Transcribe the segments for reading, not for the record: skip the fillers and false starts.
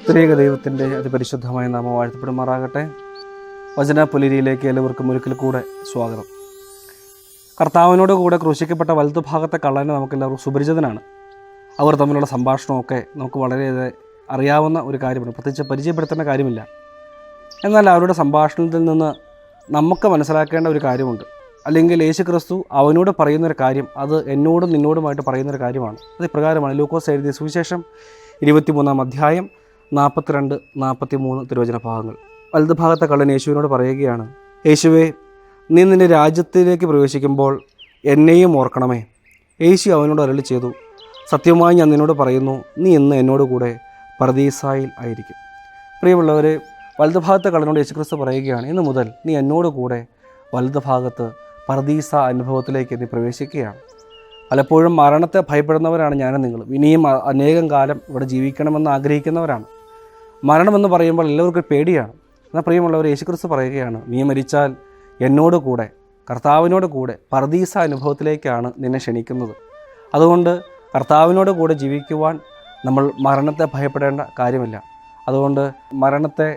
ത്രിയേക ദൈവത്തിൻ്റെ അതിപരിശുദ്ധമായ നാമം വാഴ്ത്തപ്പെടുമാറാകട്ടെ. വചന പുലരിയിലേക്ക് എല്ലാവർക്കും ഒരിക്കൽ കൂടെ സ്വാഗതം. കർത്താവിനോട് കൂടെ ക്രൂശിക്കപ്പെട്ട വലതുഭാഗത്തെ കള്ളനെ നമുക്കെല്ലാവർക്കും സുപരിചിതനാണ്. അവർ തമ്മിലുള്ള സംഭാഷണമൊക്കെ നമുക്ക് വളരെയേറെ അറിയാവുന്ന ഒരു കാര്യമാണ്, പ്രത്യേകിച്ച് പരിചയപ്പെടുത്തേണ്ട കാര്യമില്ല. എന്നാൽ അവരുടെ സംഭാഷണത്തിൽ നിന്ന് നമുക്ക് മനസ്സിലാക്കേണ്ട ഒരു കാര്യമുണ്ട്. അല്ലെങ്കിൽ യേശു ക്രിസ്തു അവനോട് പറയുന്നൊരു കാര്യം, അത് എന്നോടും നിന്നോടുമായിട്ട് പറയുന്നൊരു കാര്യമാണ്. അത് ഇപ്രകാരമാണ്. ലൂക്കോസ് എഴുതിയ സുവിശേഷം 23-ാം അധ്യായം 42-43 തിരുവചന ഭാഗങ്ങൾ. വലതുഭാഗത്തെ കള്ളൻ യേശുവിനോട് പറയുകയാണ്, യേശുവേ, നീ നിൻ്റെ രാജ്യത്തിലേക്ക് പ്രവേശിക്കുമ്പോൾ എന്നെയും ഓർക്കണമേ. യേശു അവനോട് അരുളി ചെയ്തു, സത്യമായി ഞാൻ നിന്നോട് പറയുന്നു, നീ ഇന്ന് എന്നോട് കൂടെ പർദീസായിൽ ആയിരിക്കും. പ്രിയമുള്ളവരെ, വലതുഭാഗത്തെ കള്ളനോട് യേശുക്രിസ്തു പറയുകയാണ്, ഇന്ന് മുതൽ നീ എന്നോട് കൂടെ വലതുഭാഗത്ത് പർദീസ അനുഭവത്തിലേക്ക് നീ പ്രവേശിക്കുകയാണ്. പലപ്പോഴും മരണത്തെ ഭയപ്പെടുന്നവരാണ് ഞാനും നിങ്ങളും. ഇനിയും അനേകം കാലം ഇവിടെ ജീവിക്കണമെന്ന് ആഗ്രഹിക്കുന്നവരാണ്. മരണമെന്ന് പറയുമ്പോൾ എല്ലാവർക്കും പേടിയാണ്. എന്നാൽ പ്രിയമുള്ളവർ, യേശുക്രിസ്തു പറയുകയാണ്, നീ മരിച്ചാൽ എന്നോട് കൂടെ, കർത്താവിനോട് കൂടെ പർദീസ അനുഭവത്തിലേക്കാണ് നിന്നെ ക്ഷണിക്കുന്നത്. അതുകൊണ്ട് കർത്താവിനോട് കൂടെ ജീവിക്കുവാൻ നമ്മൾ മരണത്തെ ഭയപ്പെടേണ്ട കാര്യമില്ല. അതുകൊണ്ട് മരണത്തെ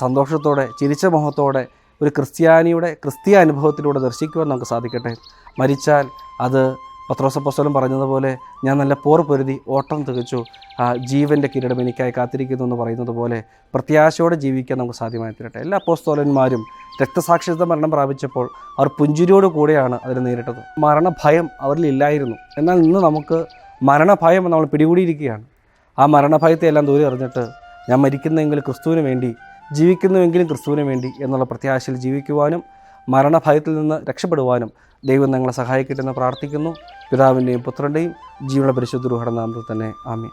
സന്തോഷത്തോടെ, ചിരിച്ച മുഖത്തോടെ ഒരു ക്രിസ്തീയ അനുഭവത്തിലൂടെ ദർശിക്കുവാൻ നമുക്ക് സാധിക്കട്ടെ. മരിച്ചാൽ അത് പത്രോസപ്പോസ്തലൻ പറഞ്ഞതുപോലെ, ഞാൻ നല്ല പോർ പൊരുതി ഓട്ടം തികച്ചു, ജീവൻ്റെ കിരീടം എനിക്കായി കാത്തിരിക്കുന്നു എന്ന് പറയുന്നത് പോലെ പ്രത്യാശയോടെ ജീവിക്കാൻ നമുക്ക് സാധ്യമായി തീരട്ടെ. എല്ലാ അപ്പോസ്തലന്മാരും രക്തസാക്ഷിത്വ മരണം പ്രാപിച്ചപ്പോൾ അവർ പുഞ്ചിരിയോട് കൂടെയാണ് അതിനെ നേരിട്ടത്. മരണഭയം അവരിലില്ലായിരുന്നു. എന്നാൽ ഇന്ന് നമുക്ക് മരണഭയം നമ്മൾ പിടികൂടിയിരിക്കുകയാണ്. ആ മരണഭയത്തെ എല്ലാം ദൂരെ എറിഞ്ഞിട്ട് ഞാൻ മരിക്കുന്നെങ്കിലും ക്രിസ്തുവിന് വേണ്ടി, ജീവിക്കുന്നുവെങ്കിലും ക്രിസ്തുവിന് വേണ്ടി എന്നുള്ള പ്രത്യാശയിൽ ജീവിക്കുവാനും മരണഭയത്തിൽ നിന്ന് രക്ഷപ്പെടുവാനും ദൈവം ഞങ്ങളെ സഹായിക്കട്ടെ എന്ന് പ്രാർത്ഥിക്കുന്നു. പിതാവിൻ്റെയും പുത്രൻ്റെയും ജീവനുള്ള പരിശുദ്ധ രൂഹയുടെ നാമത്തിൽ തന്നെ ആമേൻ.